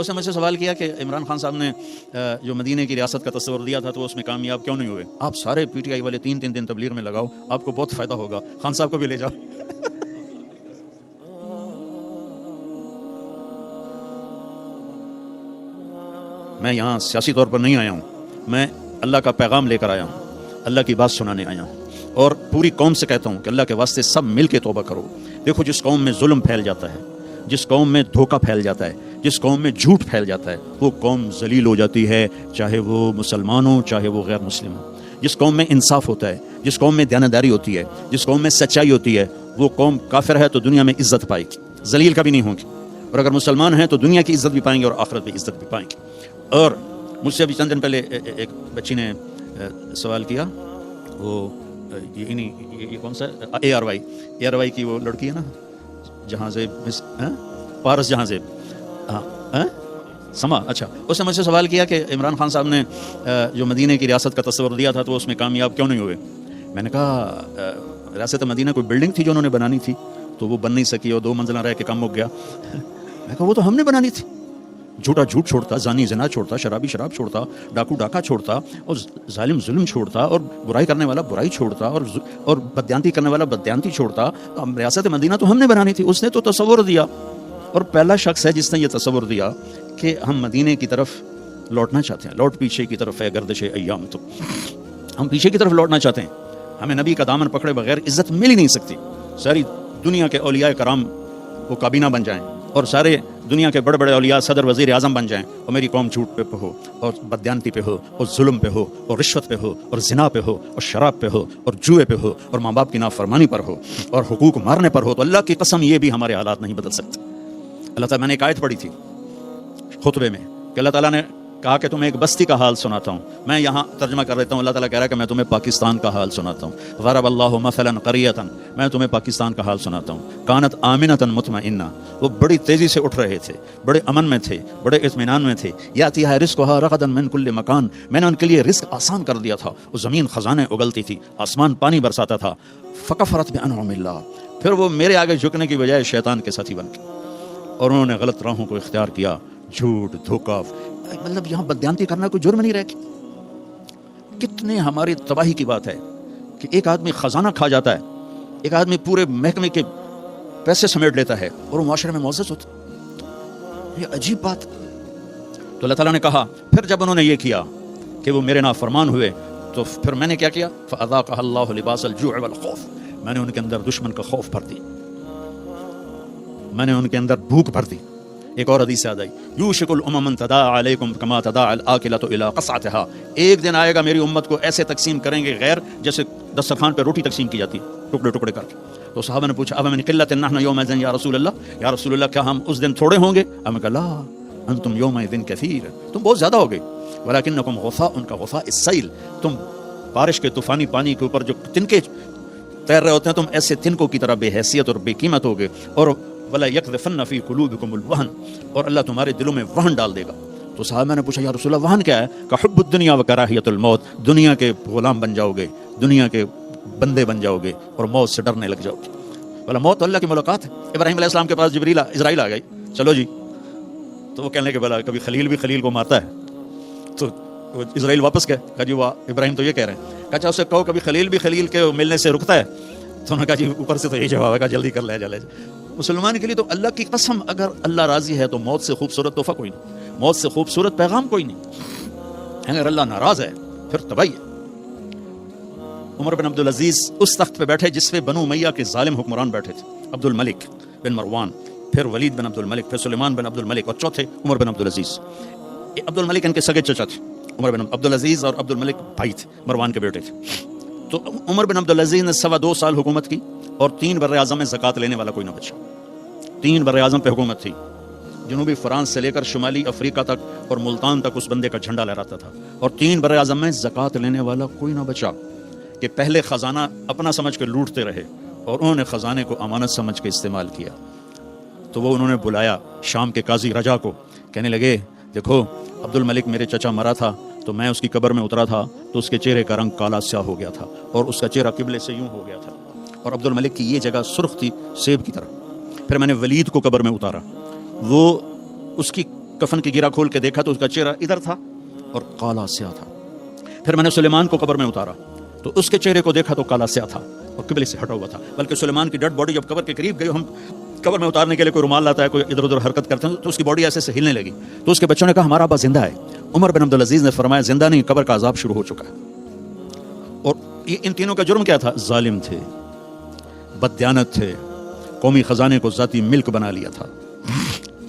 اس نے مجھ سے سوال کیا کہ عمران خان صاحب نے جو مدینے کی ریاست کا تصور دیا تھا تو اس میں کامیاب کیوں نہیں ہوئے؟ آپ سارے پی ٹی آئی والے 3 دن تبلیغ میں لگاؤ، آپ کو بہت فائدہ ہوگا، خان صاحب کو بھی لے جاؤ۔ میں یہاں سیاسی طور پر نہیں آیا ہوں، میں اللہ کا پیغام لے کر آیا ہوں، اللہ کی بات سنانے آیا ہوں، اور پوری قوم سے کہتا ہوں کہ اللہ کے واسطے سب مل کے توبہ کرو۔ دیکھو جس قوم میں ظلم پھیل جاتا ہے، جس قوم میں دھوکہ پھیل جاتا ہے، جس قوم میں جھوٹ پھیل جاتا ہے، وہ قوم ذلیل ہو جاتی ہے، چاہے وہ مسلمان ہو چاہے وہ غیر مسلم ہو۔ جس قوم میں انصاف ہوتا ہے، جس قوم میں دیانتداری ہوتی ہے، جس قوم میں سچائی ہوتی ہے، وہ قوم کافر ہے تو دنیا میں عزت پائے گی، ذلیل کبھی نہیں ہوگی، اور اگر مسلمان ہیں تو دنیا کی عزت بھی پائیں گے اور آخرت بھی عزت بھی پائیں گے۔ اور مجھ سے ابھی چند دن پہلے ایک بچی نے سوال کیا، وہ یہ کون سا اے آر وائی کی وہ لڑکی ہے نا، جہاں سے پارس جہاں سے سما، اچھا، اس نے مجھ سے سوال کیا کہ عمران خان صاحب نے جو مدینے کی ریاست کا تصور دیا تھا تو اس میں کامیاب کیوں نہیں ہوئے؟ میں نے کہا ریاست مدینہ کوئی بلڈنگ تھی جو انہوں نے بنانی تھی تو وہ بن نہیں سکی اور 2 منزلہ رہ کے کم ہو گیا۔ میں کہا وہ تو ہم نے بنانی تھی، جھوٹا جھوٹ چھوڑتا، زانی زنا چھوڑتا، شرابی شراب چھوڑتا، ڈاکو ڈاکہ چھوڑتا، اور ظالم ظلم چھوڑتا، اور برائی کرنے والا برائی چھوڑتا، اور بددیانتی کرنے والا بددیانتی چھوڑتا۔ ریاست مدینہ تو ہم نے بنانی تھی، اس نے تو تصور دیا، اور پہلا شخص ہے جس نے یہ تصور دیا کہ ہم مدینے کی طرف لوٹنا چاہتے ہیں۔ لوٹ پیچھے کی طرف ہے گردش ایام، تو ہم پیچھے کی طرف لوٹنا چاہتے ہیں۔ ہمیں نبی کا دامن پکڑے بغیر عزت مل ہی نہیں سکتی۔ ساری دنیا کے اولیاء کرام وہ کابینہ بن جائیں، اور سارے دنیا کے بڑے بڑے اولیاء صدر وزیر اعظم بن جائیں، اور میری قوم جھوٹ پہ ہو، اور بددیانتی پہ ہو، اور ظلم پہ ہو، اور رشوت پہ ہو، اور زنا پہ ہو، اور شراب پہ ہو، اور جوئے پہ ہو، اور ماں باپ کی نافرمانی پر ہو، اور حقوق مارنے پر ہو، تو اللہ کی قسم یہ بھی ہمارے حالات نہیں بدل سکتے۔ اللہ تعالیٰ، میں نے ایک آیت پڑھی تھی خطبے میں کہ اللہ تعالیٰ نے کہا کہ تمہیں ایک بستی کا حال سناتا ہوں۔ میں یہاں ترجمہ کر دیتا ہوں، اللہ تعالیٰ کہہ رہا ہے کہ میں تمہیں پاکستان کا حال سناتا ہوں۔ ضرب اللہ مثلا قریۃ، میں تمہیں پاکستان کا حال سناتا ہوں۔ کانت آمنۃ مطمئنہ، وہ بڑی تیزی سے اٹھ رہے تھے، بڑے امن میں تھے، بڑے اطمینان میں تھے۔ یاتیھا رزقھا رغدا من کل مکان، میں نے ان کے لیے رزق آسان کر دیا تھا، وہ زمین خزانے اگلتی تھی، آسمان پانی برساتا تھا۔ فکفرت بانعم اللہ، پھر وہ میرے آگے جھکنے کی بجائے شیطان کے ساتھی بن گئے، اور انہوں نے غلط راہوں کو اختیار کیا، جھوٹ دھوکہ، مطلب یہاں بددیانتی کرنا کوئی جرم نہیں رہ گیا۔ کتنے ہماری تباہی کی بات ہے کہ ایک آدمی خزانہ کھا جاتا ہے، ایک آدمی پورے محکمے کے پیسے سمیٹ لیتا ہے اور وہ معاشرے میں معزز ہوتا ہے، یہ عجیب بات۔ تو اللہ تعالیٰ نے کہا پھر جب انہوں نے یہ کیا کہ وہ میرے نافرمان ہوئے تو پھر میں نے کیا کیا؟ فَأَذَاقَهَا اللَّهُ لِبَاسَ الْجُوعِ وَالْخَوْفِ، میں نے ان کے اندر دشمن کا خوف بھر دی، میں نے ان کے اندر بھوک بھر دی۔ ایک اور حدیث یاد آئی، یوشک الامم ان تداعی علیکم کما تداعی الاکلۃ الی قصعتھا، ایک دن آئے گا میری امت کو ایسے تقسیم کریں گے غیر جیسے دسترخوان پہ روٹی تقسیم کی جاتی ہے، ٹکڑے ٹکڑے کر کے۔ تو صحابہ نے پوچھا اب من قلۃ نحن یومئذ یا رسول اللہ، یا رسول اللہ کیا ہم اس دن تھوڑے ہوں گے؟ ہم نے کہا لا انتم یومئذ کثیر، تم بہت زیادہ ہو گئے، ولکنکم غثاء کا غثاء السیل، تم بارش کے طوفانی پانی کے اوپر جو تنکے تیر رہے ہوتے ہیں، تم ایسے تنکوں کی طرح بے حیثیت اور بے قیمت ہو گئے، اور وَلَا يَقْذِفَنَّ فِي قُلُوبِكُمُ الْوَهْنَ، اور اللہ تمہارے دلوں میں وہن ڈال دے گا۔ تو صحابہ نے پوچھا یا رسول اللہ وہن کیا ہے؟ کہ حب الدنیا وکراہیت الموت، دنیا کے غلام بن جاؤ گے، دنیا کے بندے بن جاؤ گے اور موت سے ڈرنے لگ جاؤ گے۔ بولا موت تو اللہ کی ملاقات ہے۔ ابراہیم علیہ السلام کے پاس اسرائیل آ گئی، چلو جی، تو وہ کہنے لگے بولا کبھی خلیل بھی خلیل کو مارتا ہے؟ تو اسرائیل واپس گئے، کہا جی وہ ابراہیم تو یہ کہہ رہے ہیں، کہا اسے کہو کبھی خلیل بھی خلیل کے ملنے سے رکتا ہے؟ تو انہوں نے کہا جی اوپر سے تو یہی جواب ہے، کہا جلدی کر لے جلے۔ مسلمان کے لیے تو اللہ کی قسم اگر اللہ راضی ہے تو موت سے خوبصورت تحفہ کوئی نہیں، موت سے خوبصورت پیغام کوئی نہیں، اگر اللہ ناراض ہے پھر تباہی ہے۔ عمر بن عبدالعزیز اس تخت پہ بیٹھے جس پہ بنو امیہ کے ظالم حکمران بیٹھے تھے، عبد الملک بن مروان، پھر ولید بن عبد الملک، پھر سلیمان بن عبد الملک، اور چوتھے عمر بن عبدالعزیز۔ عبد الملک ان کے سگے چچا تھے، عمر بن عبدالعزیز اور عبد الملک بھائی تھے، مروان کے بیٹے تھے۔ تو عمر بن عبدالعزیز نے 2.25 سال حکومت کی، اور 3 براعظم میں زکوٰۃ لینے والا کوئی نہ بچا۔ 3 براعظم پہ حکومت تھی، جنوبی فرانس سے لے کر شمالی افریقہ تک اور ملتان تک اس بندے کا جھنڈا لہراتا تھا، اور 3 براعظم میں زکوٰۃ لینے والا کوئی نہ بچا، کہ پہلے خزانہ اپنا سمجھ کے لوٹتے رہے اور انہوں نے خزانے کو امانت سمجھ کے استعمال کیا۔ تو وہ انہوں نے بلایا شام کے قاضی رجا کو، کہنے لگے دیکھو عبد الملک میرے چچا مرا تھا تو میں اس کی قبر میں اترا تھا تو اس کے چہرے کا رنگ کالا سیاہ ہو گیا تھا اور اس کا چہرہ قبلے سے یوں ہو گیا تھا، اور عبد الملک کی یہ جگہ سرخ تھی سیب کی طرح۔ پھر میں نے ولید کو قبر میں اتارا، وہ اس کی کفن کی گرہ کھول کے دیکھا تو اس کا چہرہ ادھر تھا اور کالا سیاہ تھا. پھر میں نے سلیمان کو قبر میں اتارا تو اس کے چہرے کو دیکھا تو کالا سیاہ تھا اور قبلے سے ہٹا ہوا تھا. بلکہ سلیمان کی ڈیڈ باڈی جب قبر کے قریب گئی, ہم قبر میں اتارنے کے لیے کوئی رومال لاتا ہے, کوئی ادھر ادھر حرکت کرتے ہیں تو اس کی باڈی ایسے سے ہلنے لگی. تو اس کے بچوں نے کہا ہمارا ابا زندہ ہے. عمر بن عبدالعزیز نے فرمایا زندہ نہیں, قبر کا عذاب شروع ہو چکا ہے. اور ان تینوں کا جرم کیا تھا؟ ظالم تھے, بددیانت تھے, قومی خزانے کو ذاتی ملک بنا لیا تھا.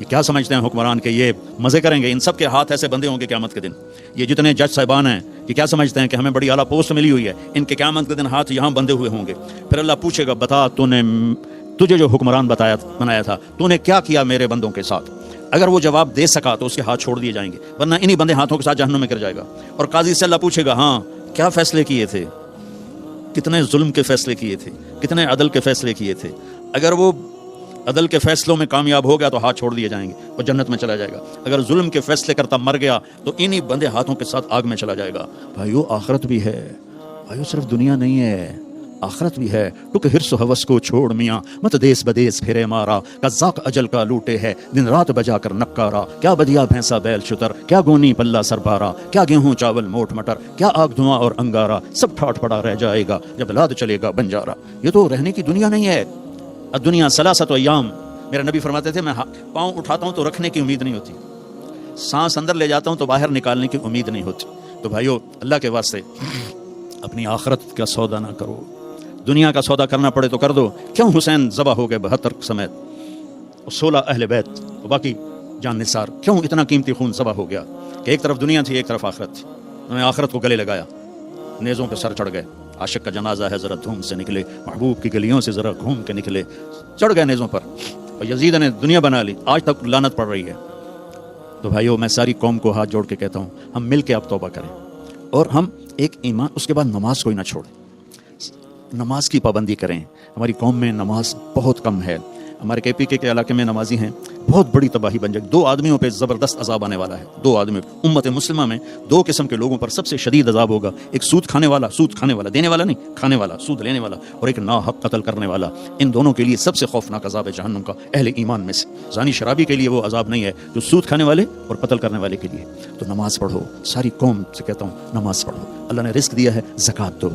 یہ کیا سمجھتے ہیں حکمران کہ یہ مزے کریں گے؟ ان سب کے ہاتھ ایسے بندے ہوں گے قیامت کے دن. یہ جتنے جج صاحبان ہیں یہ کیا سمجھتے ہیں کہ ہمیں بڑی اعلیٰ پوسٹ ملی ہوئی ہے؟ ان کے قیامت کے دن ہاتھ یہاں بندے ہوئے ہوں گے. پھر اللہ پوچھے گا بتا تجھے جو حکمران بنایا تھا تو نے کیا کیا میرے بندوں کے ساتھ؟ اگر وہ جواب دے سکا تو اس کے ہاتھ چھوڑ دیے جائیں گے, ورنہ انہی بندے ہاتھوں کے ساتھ جہنم میں گر جائے گا. اور قاضی سے اللہ پوچھے گا ہاں کیا فیصلے کیے تھے, کتنے ظلم کے فیصلے کیے تھے, کتنے عدل کے فیصلے کیے تھے. اگر وہ عدل کے فیصلوں میں کامیاب ہو گیا تو ہاتھ چھوڑ دیے جائیں گے اور جنت میں چلا جائے گا. اگر ظلم کے فیصلے کرتا مر گیا تو انہی بندے ہاتھوں کے ساتھ آگ میں چلا جائے گا. بھائیو آخرت بھی ہے, بھائیو صرف دنیا نہیں ہے, آخرت بھی ہے. ٹک ہرس و ہوس کو چھوڑ میاں مت دیس بدیس پھرے مارا, قزاق اجل کا لوٹے ہے دن رات بجا کر نکارا. کیا بدیا بھینسا بیل شتر, کیا گونی پلہ سربارا, کیا گیہوں چاول موٹ مٹر, کیا آگ دھواں اور انگارا. سب ٹھاٹ پڑا رہ جائے گا جب لاد چلے گا بنجارا. یہ تو رہنے کی دنیا نہیں ہے. الدنیا ثلاثۃ ایام. میرے نبی فرماتے تھے میں پاؤں اٹھاتا ہوں تو رکھنے کی امید نہیں ہوتی, سانس اندر لے جاتا ہوں تو باہر نکالنے کی امید نہیں ہوتی. تو بھائیو اللہ کے واسطے اپنی آخرت کا سودا نہ کرو. دنیا کا سودا کرنا پڑے تو کر دو. کیوں حسین ذبح ہو گئے 72 سمیت, 16 اہل بیت اور باقی جان نثار, کیوں اتنا قیمتی خون ذبح ہو گیا کہ ایک طرف دنیا تھی ایک طرف آخرت تھی. انہوں نے آخرت کو گلے لگایا, نیزوں پہ سر چڑھ گئے. عاشق کا جنازہ ہے ذرا دھوم سے نکلے, محبوب کی گلیوں سے ذرا گھوم کے نکلے. چڑھ گئے نیزوں پر اور یزید نے دنیا بنا لی, آج تک لعنت پڑ رہی ہے. تو بھائیو میں ساری قوم کو ہاتھ جوڑ کے کہتا ہوں ہم مل کے اب توبہ کریں اور ہم ایک ایمان, اس کے بعد نماز کوئی نہ چھوڑیں, نماز کی پابندی کریں. ہماری قوم میں نماز بہت کم ہے. ہمارے کے پی کے علاقے میں نمازی ہیں, بہت بڑی تباہی بن جائے. 2 آدمیوں پہ زبردست عذاب آنے والا ہے. 2 آدمی امت مسلمہ میں 2 قسم کے لوگوں پر سب سے شدید عذاب ہوگا. ایک سود کھانے والا, دینے والا نہیں, کھانے والا, سود لینے والا, اور ایک ناحق قتل کرنے والا. ان دونوں کے لیے سب سے خوفناک عذاب ہے جہنم کا اہل ایمان میں سے. زانی شرابی کے لیے وہ عذاب نہیں ہے جو سود کھانے والے اور قتل کرنے والے کے لیے. تو نماز پڑھو, ساری قوم سے کہتا ہوں نماز پڑھو. اللہ نے رزق دیا ہے, زکوٰۃ دو.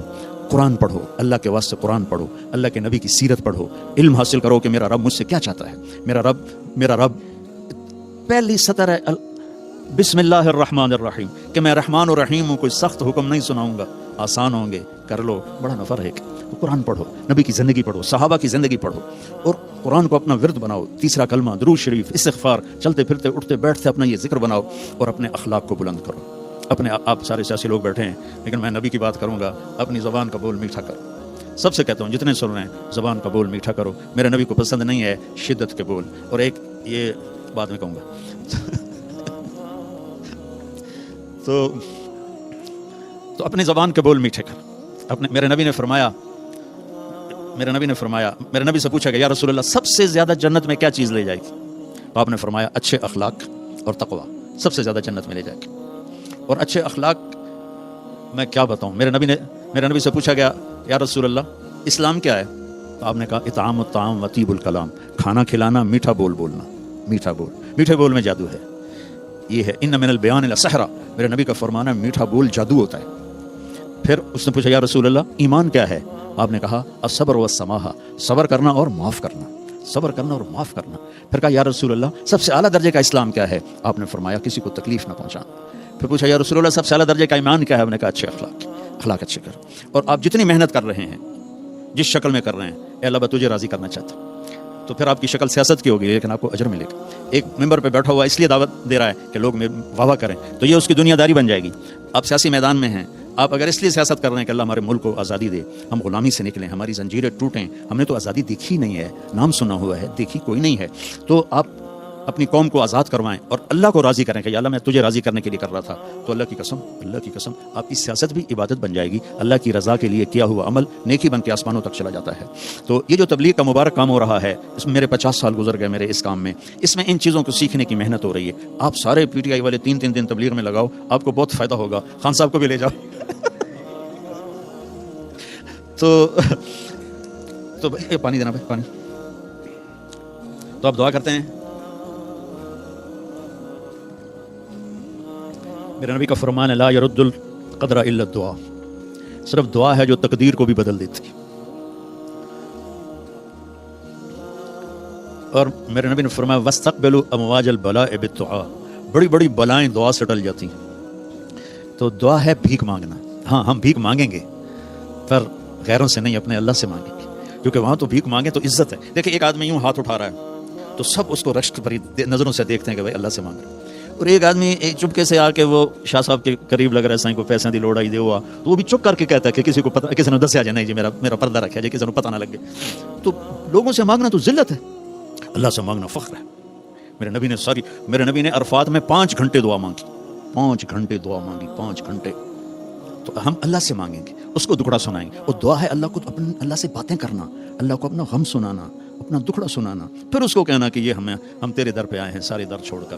قرآن پڑھو, اللہ کے واسطے قرآن پڑھو, اللہ کے نبی کی سیرت پڑھو, علم حاصل کرو کہ میرا رب مجھ سے کیا چاہتا ہے. میرا رب پہلی سطر ہے بسم اللہ الرحمن الرحیم, کہ میں رحمان اور رحیم ہوں, کوئی سخت حکم نہیں سناؤں گا, آسان ہوں گے, کر لو, بڑا نفر ہے. تو قرآن پڑھو, نبی کی زندگی پڑھو, صحابہ کی زندگی پڑھو اور قرآن کو اپنا ورد بناؤ. تیسرا کلمہ, درود شریف, استغفار, چلتے پھرتے اٹھتے بیٹھتے اپنا یہ ذکر بناؤ اور اپنے اخلاق کو بلند کرو. اپنے آپ سارے سیاسی لوگ بیٹھے ہیں لیکن میں نبی کی بات کروں گا. اپنی زبان کا بول میٹھا کرو. سب سے کہتا ہوں جتنے سن رہے ہیں زبان کا بول میٹھا کرو. میرے نبی کو پسند نہیں ہے شدت کے بول. اور ایک یہ بعد میں کہوں گا تو اپنی زبان کے بول میٹھے کر. میرے نبی نے سے پوچھا کہ یا رسول اللہ سب سے زیادہ جنت میں کیا چیز لے جائے گی؟ تو آپ نے فرمایا اچھے اخلاق اور تقویٰ سب سے زیادہ جنت میں لے جائے گی. اور اچھے اخلاق میں کیا بتاؤں. میرے نبی سے پوچھا گیا یا رسول اللہ اسلام کیا ہے؟ تو آپ نے کہا اطعام الطعام و طیب الکلام, کھانا کھلانا, میٹھا بول بولنا. میٹھے بول میں جادو ہے. یہ ہے ان من البیان لسحرا, میرے نبی کا فرمانا میٹھا بول جادو ہوتا ہے. پھر اس نے پوچھا یا رسول اللہ ایمان کیا ہے؟ آپ نے کہا الصبر والسماحہ, صبر کرنا اور معاف کرنا. پھر کہا یا رسول اللہ سب سے اعلیٰ درجے کا اسلام کیا ہے؟ آپ نے فرمایا کسی کو تکلیف نہ پہنچانا. پھر پوچھا یا رسول اللہ سب سے اعلیٰ درجے کا ایمان کیا ہے؟ آپ نے کہا اچھے اخلاق اچھے کر. اور آپ جتنی محنت کر رہے ہیں, جس شکل میں کر رہے ہیں, اے اللہ میں تجھے راضی کرنا چاہتا ہوں, تو پھر آپ کی شکل سیاست کی ہوگی لیکن آپ کو اجر ملے گا. ایک ممبر پہ بیٹھا ہوا اس لیے دعوت دے رہا ہے کہ لوگ واہ واہ کریں, تو یہ اس کی دنیا داری بن جائے گی. آپ سیاسی میدان میں ہیں, آپ اگر اس لیے سیاست کر رہے ہیں کہ اللہ ہمارے ملک کو آزادی دے, ہم غلامی سے نکلیں, ہماری زنجیریں ٹوٹیں, ہم نے تو آزادی دیکھی نہیں ہے, نام سنا ہوا ہے, دیکھی کوئی نہیں ہے, تو آپ اپنی قوم کو آزاد کروائیں اور اللہ کو راضی کریں کہ یا اللہ میں تجھے راضی کرنے کے لیے کر رہا تھا. تو اللہ کی قسم آپ کی سیاست بھی عبادت بن جائے گی. اللہ کی رضا کے لیے کیا ہوا عمل نیکی بن کے آسمانوں تک چلا جاتا ہے. تو یہ جو تبلیغ کا مبارک کام ہو رہا ہے, اس میں میرے 50 سال گزر گئے میرے اس کام میں. اس میں ان چیزوں کو سیکھنے کی محنت ہو رہی ہے. آپ سارے پی ٹی آئی والے 3 دن تبلیغ میں لگاؤ, آپ کو بہت فائدہ ہوگا. خان صاحب کو بھی لے جاؤ. تو پانی دینا بھائی, پانی. تو آپ دعا کرتے ہیں میرے نبی کا فرمان ہے لا يرد القدر الا الدعاء، صرف دعا ہے جو تقدیر کو بھی بدل دیتی ہے. اور میرے نبی نے فرمایا واستقبلوا امواج البلاء بالدعاء، بڑی بڑی بلائیں دعا سے ٹل جاتی ہیں. تو دعا ہے بھیک مانگنا. ہاں ہم بھیک مانگیں گے پر غیروں سے نہیں، اپنے اللہ سے مانگیں گے، کیونکہ وہاں تو بھیک مانگے تو عزت ہے. دیکھیں ایک آدمی یوں ہاتھ اٹھا رہا ہے تو سب اس کو رشک بھری نظروں سے دیکھتے ہیں کہ بھائی اللہ سے مانگ رہا ہے. اور ایک آدمی چپکے سے آ کے وہ شاہ صاحب کے قریب لگ رہا ہے، سائیں کو پیسے دی لوڑ آئی دے ہوا، تو وہ بھی چپ کر کے کہتا ہے کہ کسی کو پتہ، کسی نے دسیا جائے نہیں جی میرا پردہ رکھا جائے، کسی نے پتہ نہ لگے. تو لوگوں سے مانگنا تو ذلت ہے، اللہ سے مانگنا فخر ہے. میرے نبی نے عرفات میں 5 گھنٹے دعا مانگی، 5 گھنٹے دعا مانگی، 5 گھنٹے. تو ہم اللہ سے مانگیں گے، اس کو دکھڑا سنائیں گے. اور دعا ہے اللہ کو اللہ سے باتیں کرنا، اللہ کو اپنا غم سنانا، اپنا دکھڑا سنانا، پھر اس کو کہنا کہ یہ ہم تیرے در پہ آئے ہیں سارے در چھوڑ کر.